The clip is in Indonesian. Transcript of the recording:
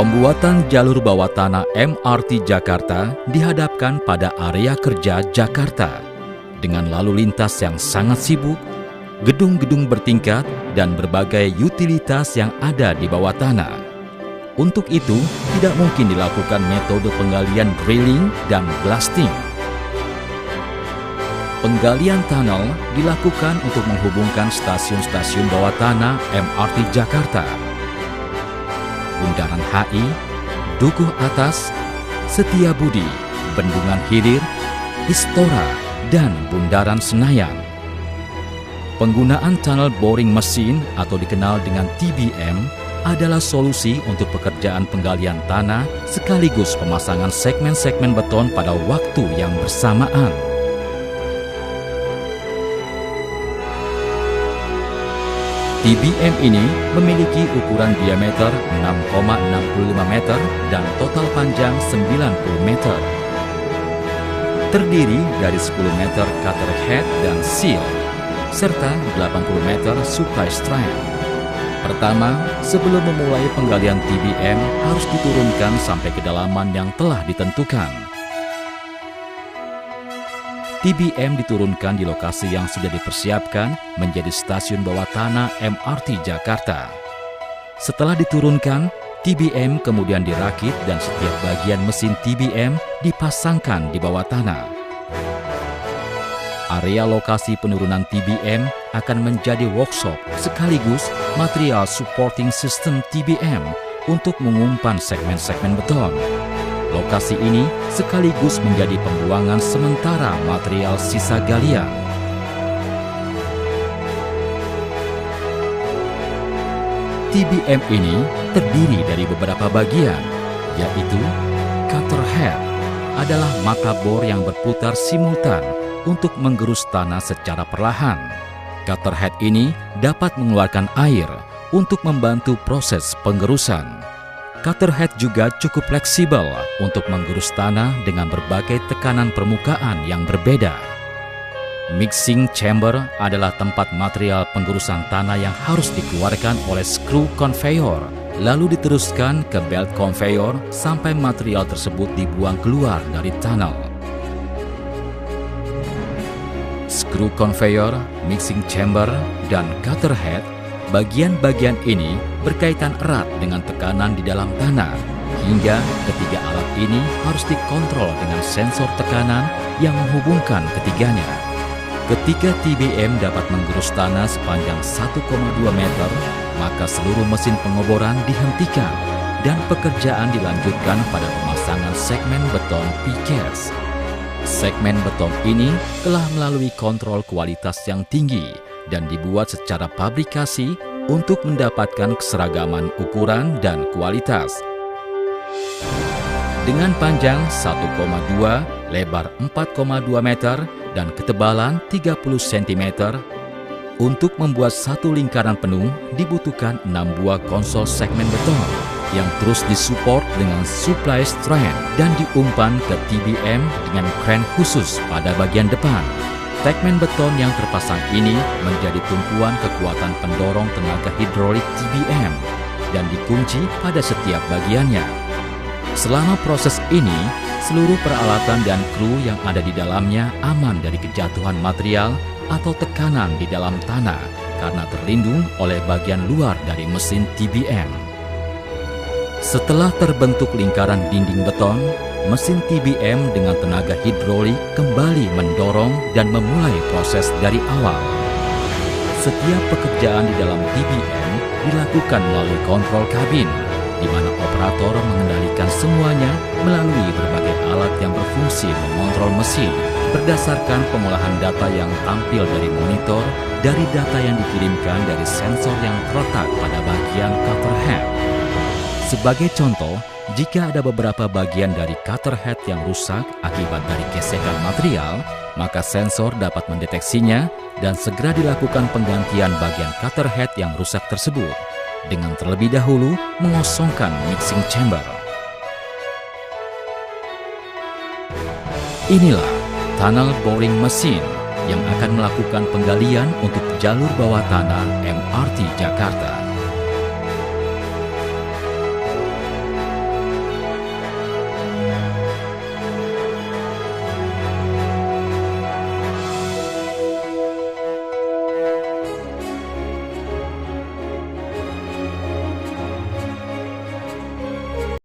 Pembuatan jalur bawah tanah MRT Jakarta dihadapkan pada area kerja Jakarta dengan lalu lintas yang sangat sibuk, gedung-gedung bertingkat, dan berbagai utilitas yang ada di bawah tanah. Untuk itu, tidak mungkin dilakukan metode penggalian drilling dan blasting. Penggalian tunnel dilakukan untuk menghubungkan stasiun-stasiun bawah tanah MRT Jakarta. Bundaran HI, Dukuh Atas, Setiabudi, Bendungan Hilir, Istora, dan Bundaran Senayan. Penggunaan tunnel boring mesin atau dikenal dengan TBM adalah solusi untuk pekerjaan penggalian tanah sekaligus pemasangan segmen-segmen beton pada waktu yang bersamaan. TBM ini memiliki ukuran diameter 6,65 meter dan total panjang 90 meter. Terdiri dari 10 meter cutter head dan seal, serta 80 meter supply strand. Pertama, sebelum memulai penggalian TBM harus diturunkan sampai kedalaman yang telah ditentukan. TBM diturunkan di lokasi yang sudah dipersiapkan menjadi stasiun bawah tanah MRT Jakarta. Setelah diturunkan, TBM kemudian dirakit dan setiap bagian mesin TBM dipasangkan di bawah tanah. Area lokasi penurunan TBM akan menjadi workshop sekaligus material supporting system TBM untuk mengumpan segmen-segmen beton. Lokasi ini sekaligus menjadi pembuangan sementara material sisa galian. TBM ini terdiri dari beberapa bagian, yaitu cutter head adalah mata bor yang berputar simultan untuk menggerus tanah secara perlahan. Cutter head ini dapat mengeluarkan air untuk membantu proses penggerusan. Cutter head juga cukup fleksibel untuk menggerus tanah dengan berbagai tekanan permukaan yang berbeda. Mixing chamber adalah tempat material penggerusan tanah yang harus dikeluarkan oleh screw conveyor, lalu diteruskan ke belt conveyor sampai material tersebut dibuang keluar dari tunnel. Screw conveyor, mixing chamber, dan cutter head, bagian-bagian ini berkaitan erat dengan tekanan di dalam tanah, hingga ketiga alat ini harus dikontrol dengan sensor tekanan yang menghubungkan ketiganya. Ketika TBM dapat menggerus tanah sepanjang 1,2 meter, maka seluruh mesin pengoboran dihentikan dan pekerjaan dilanjutkan pada pemasangan segmen beton precast. Segmen beton ini telah melalui kontrol kualitas yang tinggi dan dibuat secara pabrikasi untuk mendapatkan keseragaman ukuran dan kualitas. Dengan panjang 1,2, lebar 4,2 meter, dan ketebalan 30 cm, untuk membuat satu lingkaran penuh dibutuhkan 6 buah konsol segmen beton yang terus disupport dengan supply strand dan diumpan ke TBM dengan kren khusus pada bagian depan. Segmen beton yang terpasang ini menjadi tumpuan kekuatan pendorong tenaga hidrolik TBM dan dikunci pada setiap bagiannya. Selama proses ini, seluruh peralatan dan kru yang ada di dalamnya aman dari kejatuhan material atau tekanan di dalam tanah karena terlindung oleh bagian luar dari mesin TBM. Setelah terbentuk lingkaran dinding beton, mesin TBM dengan tenaga hidrolik kembali mendorong dan memulai proses dari awal. Setiap pekerjaan di dalam TBM dilakukan melalui kontrol kabin, di mana operator mengendalikan semuanya melalui berbagai alat yang berfungsi mengontrol mesin berdasarkan pengolahan data yang tampil dari monitor dari data yang dikirimkan dari sensor yang terletak pada bagian cutter head. Sebagai contoh, jika ada beberapa bagian dari cutter head yang rusak akibat dari gesekan material, maka sensor dapat mendeteksinya dan segera dilakukan penggantian bagian cutter head yang rusak tersebut dengan terlebih dahulu mengosongkan mixing chamber. Inilah tunnel boring machine yang akan melakukan penggalian untuk jalur bawah tanah MRT Jakarta.